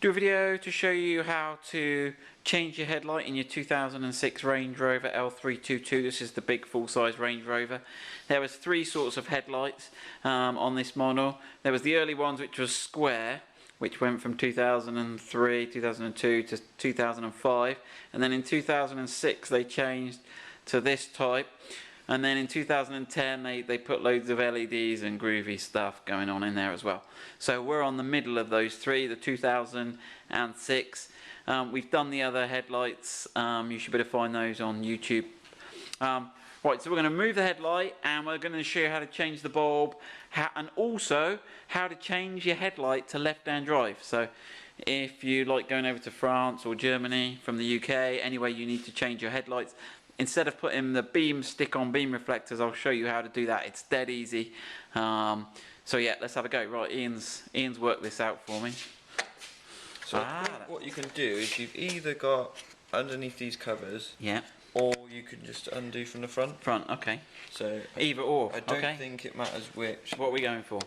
Do a video to show you how to change your headlight in your 2006 Range Rover L322. This is the big full-size Range Rover. There was three sorts of headlights on this model. There was the early ones which was square, which went from 2003, 2002 to 2005, and then in 2006 they changed to this type. And then in 2010 they put loads of LEDs and groovy stuff going on in there as well. So we're on the middle of those three, the 2006. We've done the other headlights. You should be able to find those on YouTube. Right, so we're going to move the headlight and we're going to show you how to change the bulb, and also how to change your headlight to left-hand drive. So if you like going over to France or Germany from the UK, anyway you need to change your headlights, instead of putting the beam stick-on beam reflectors, I'll show you how to do that. It's dead easy. So yeah, let's have a go. Right, Ian's worked this out for me. So I think what you can do is you've either got underneath these covers, yeah, or you can just undo from the front. Front, okay. So either or. I don't think it matters which. What are we going for?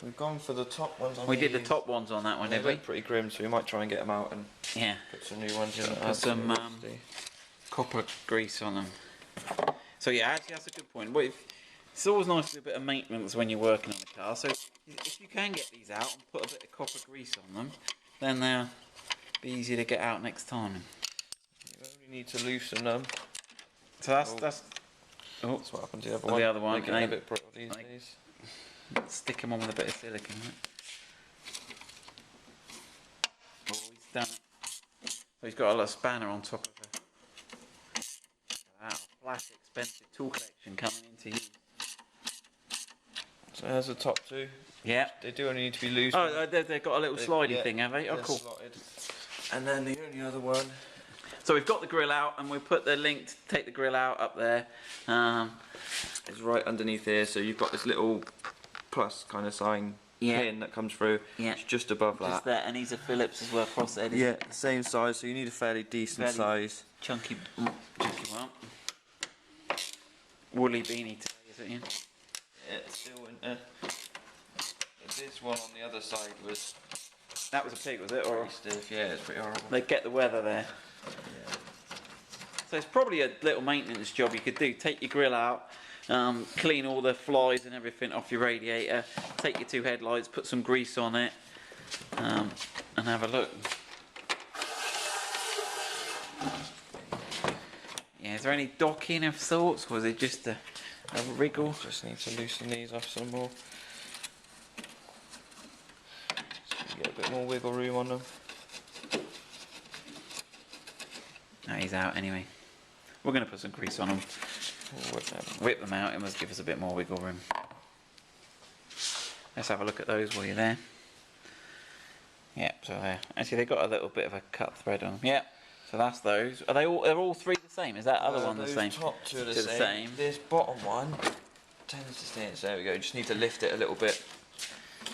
We've gone for the top ones. We did the top ones on that one, they did we? look pretty grim, so we might try and get them out and put some new ones in. Put some copper grease on them. So yeah, actually that's a good point. But it's always nice to do a bit of maintenance when you're working on the car. So if you can get these out and put a bit of copper grease on them, then they'll be easy to get out next time. You only need to loosen them. So that's what happened to the other one. The other one, they get a bit brittle these days. Stick them on with a bit of silicone. Oh, he's done it. So he's got a little spanner on top of it. Wow, flat expensive tool collection coming into use. So there's the top two. Yeah. They do only need to be loose. Oh, they've got a little slidey thing, have they? Oh, cool. Slotted. And then the only other one. So we've got the grill out, and we'll put the link to take the grill out up there. It's right underneath here, so you've got this little plus kind of sign pin that comes through. Yeah. It's just above that. Just there, and these are Phillips as well, cross-headed. Yeah, same size, so you need a fairly decent size. Chunky one. Woolly beanie today, is it, Ian? Yeah, it's still winter. This one on the other side was... That was a pig, was it? Or stiff, yeah, it's pretty horrible. They get the weather there. Yeah. So it's probably a little maintenance job you could do. Take your grill out, clean all the flies and everything off your radiator, take your two headlights, put some grease on it, and have a look. Yeah, is there any docking of sorts, or was it just a wriggle? Just need to loosen these off some more. So you get a bit more wiggle room on them. No, he's out anyway. We're going to put some grease on them. Whip them out, it must give us a bit more wiggle room. Let's have a look at those while you're there. Yep, so there. Actually, they've got a little bit of a cut thread on them. Yep, so that's those. Are they all? Are all three the same? Is that other one the same? Those top two are the same. This bottom one tends to stay. So there we go. Just need to lift it a little bit.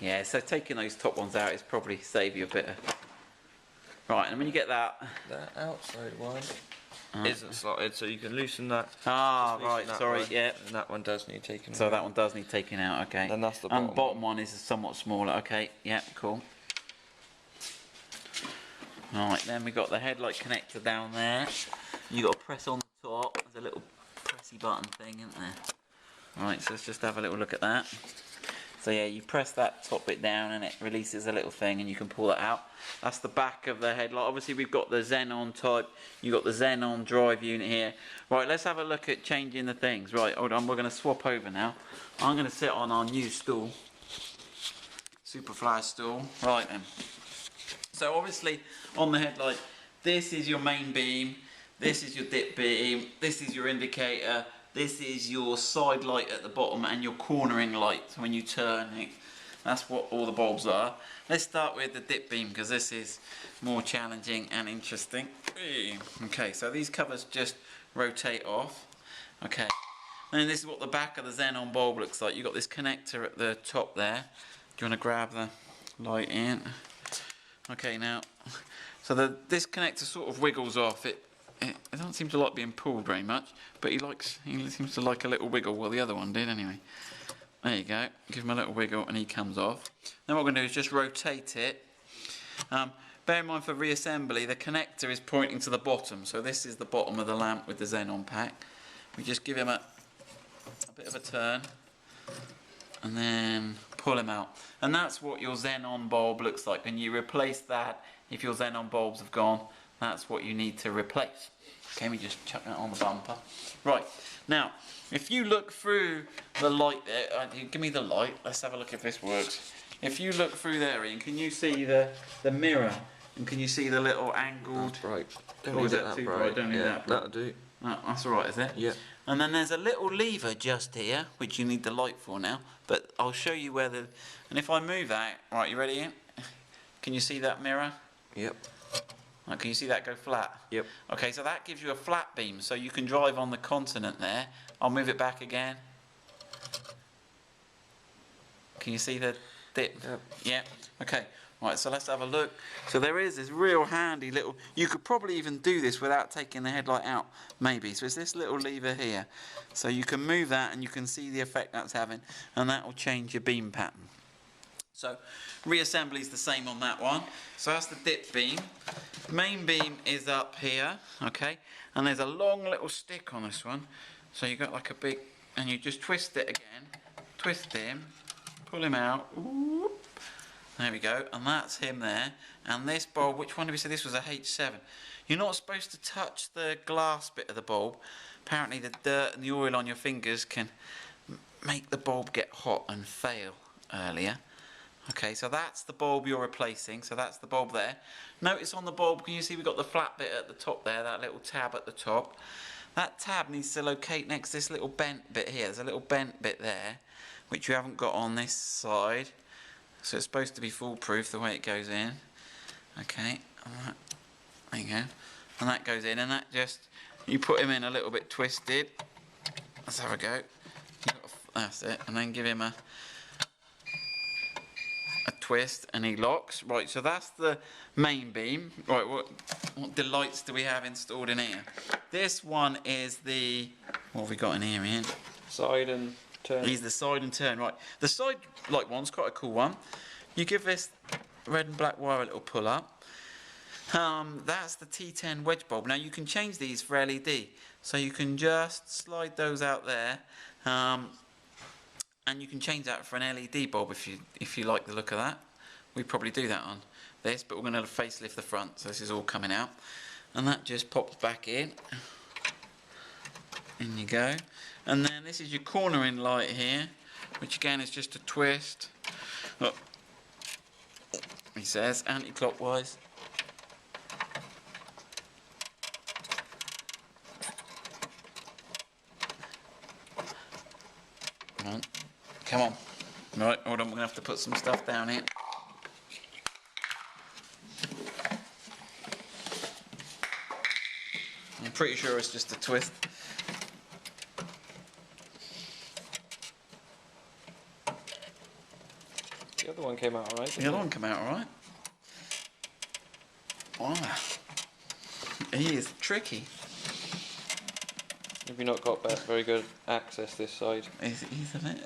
Yeah, so taking those top ones out is probably save you a bit of... Right, and when you get that... The outside one isn't slotted, so you can loosen that. Ah, right, sorry, yeah. And that one does need taking out. So that one does need taking out, okay. And that's the bottom. And the bottom one is somewhat smaller, okay, yeah, cool. Right, then we got the headlight connector down there. You got to press on the top. There's a little pressy button thing, isn't there? Right, so let's just have a little look at that. So yeah, you press that top bit down and it releases a little thing and you can pull it out. That's the back of the headlight. Obviously we've got the Xenon type, you've got the Xenon drive unit here. Right, let's have a look at changing the things. Right, hold on, we're going to swap over now. I'm going to sit on our new stool. Superfly stool. Right then. So obviously on the headlight, this is your main beam, this is your dip beam, this is your indicator, this is your side light at the bottom and your cornering light when you turn. That's what all the bulbs are. Let's start with the dip beam because this is more challenging and interesting. Okay, so these covers just rotate off. Okay, and this is what the back of the Xenon bulb looks like. You've got this connector at the top there. Do you want to grab the light in? Okay, now, so this connector sort of wiggles off. It doesn't seem to like being pulled very much, but he seems to like a little wiggle. Well, the other one did anyway. There you go. Give him a little wiggle and he comes off. Then what we're going to do is just rotate it. bear in mind for reassembly, the connector is pointing to the bottom. So this is the bottom of the lamp with the xenon pack. We just give him a bit of a turn and then pull him out. And that's what your xenon bulb looks like. When you replace that, if your xenon bulbs have gone, that's what you need to replace. Okay, we just chuck that on the bumper. Right, now, if you look through the light there, give me the light, let's have a look if this works. If you look through there, Ian, can you see the mirror? And can you see the little angled... That's bright. Don't or need is it that that too bright. bright? Don't need yeah, that bright. that'll do. Oh, that's alright, is it? Yeah. And then there's a little lever just here, which you need the light for now. But I'll show you where the... And if I move that... Right, you ready, Ian? Can you see that mirror? Yep. Right, can you see that go flat? Yep. Okay, so that gives you a flat beam, so you can drive on the continent there. I'll move it back again. Can you see the dip? Yep. Yeah. Okay. Right, so let's have a look. So there is this real handy little... You could probably even do this without taking the headlight out, maybe. So it's this little lever here. So you can move that and you can see the effect that's having, and that will change your beam pattern. So reassembly is the same on that one. So that's the dip beam. Main beam is up here, okay? And there's a long little stick on this one. So you've got like a big... And you just twist it again. Twist him. Pull him out. Whoop. There we go, and that's him there. And this bulb, which one did we say this was? A H7. You're not supposed to touch the glass bit of the bulb. Apparently the dirt and the oil on your fingers can make the bulb get hot and fail earlier. Okay, so that's the bulb you're replacing, so that's the bulb there. Notice on the bulb, can you see we've got the flat bit at the top there, that little tab at the top. That tab needs to locate next to this little bent bit here. There's a little bent bit there, which you haven't got on this side. So it's supposed to be foolproof the way it goes in. Okay, there you go. And that goes in, and that just, you put him in a little bit twisted. Let's have a go. That's it, and then give him a twist, and he locks. Right, so that's the main beam. Right, what lights do we have installed in here? This one is the, what have we got in here, Ian? Side and turn. He's the side and turn, right. The side light one's quite a cool one. You give this red and black wire a little pull up. That's the T10 wedge bulb. Now you can change these for LED. So you can just slide those out there. And you can change that for an LED bulb if you like the look of that. We probably do that on this, but we're going to facelift the front. So this is all coming out. And that just pops back in. In you go. And then this is your cornering light here, which again is just a twist. Look, he says anti-clockwise. Come on. Right, hold on, we're going to have to put some stuff down here. I'm pretty sure it's just a twist. The other one came out alright. The other one came out alright. Wow. He is tricky. Have you not got very good access this side? He's a bit...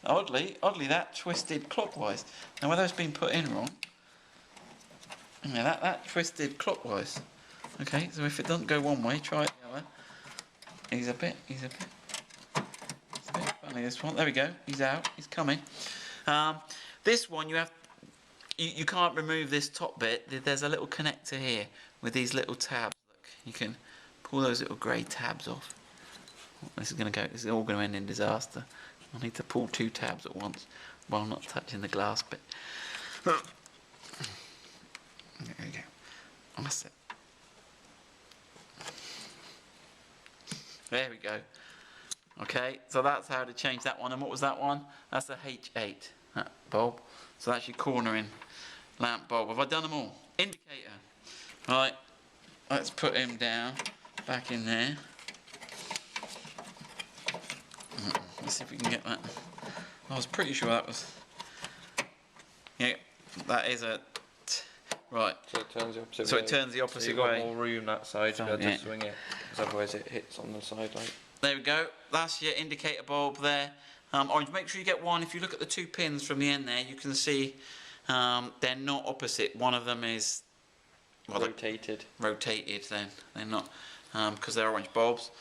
oddly that twisted clockwise. Now whether it's been put in wrong... Yeah, that twisted clockwise. Okay, so if it doesn't go one way, try it the other. He's a bit funny, this one. There we go, he's out, he's coming. This one you can't remove this top bit. There's a little connector here with these little tabs. Look, you can pull those little grey tabs off. This is all going to end in disaster. I need to pull 2 tabs at once while not touching the glass bit. There we go. That's it. There we go. Okay, so that's how to change that one. And what was that one? That's a H8 that bulb. So that's your cornering lamp bulb. Have I done them all? Indicator. Right, let's put him down, back in there. Let's see if we can get that. I was pretty sure that was... Yeah, that is a... Right. So it turns the opposite way. So it turns the opposite so you've got way. more room that side to be able Yeah. to swing it, because otherwise it hits on the side light. There we go. That's your indicator bulb there. Orange, make sure you get one. If you look at the 2 pins from the end there, you can see They're not opposite. One of them is rotated. Rotated. Then they're not because they're orange bulbs.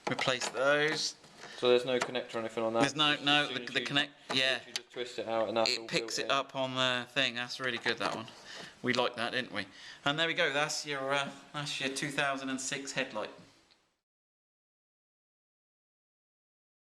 Replace those. So there's no connector or anything on that. There's no the connect. Yeah. You just twist it out and that's all It picks built it in. up on the thing. That's really good, that one. We liked that, didn't we? And there we go. That's your 2006 headlight.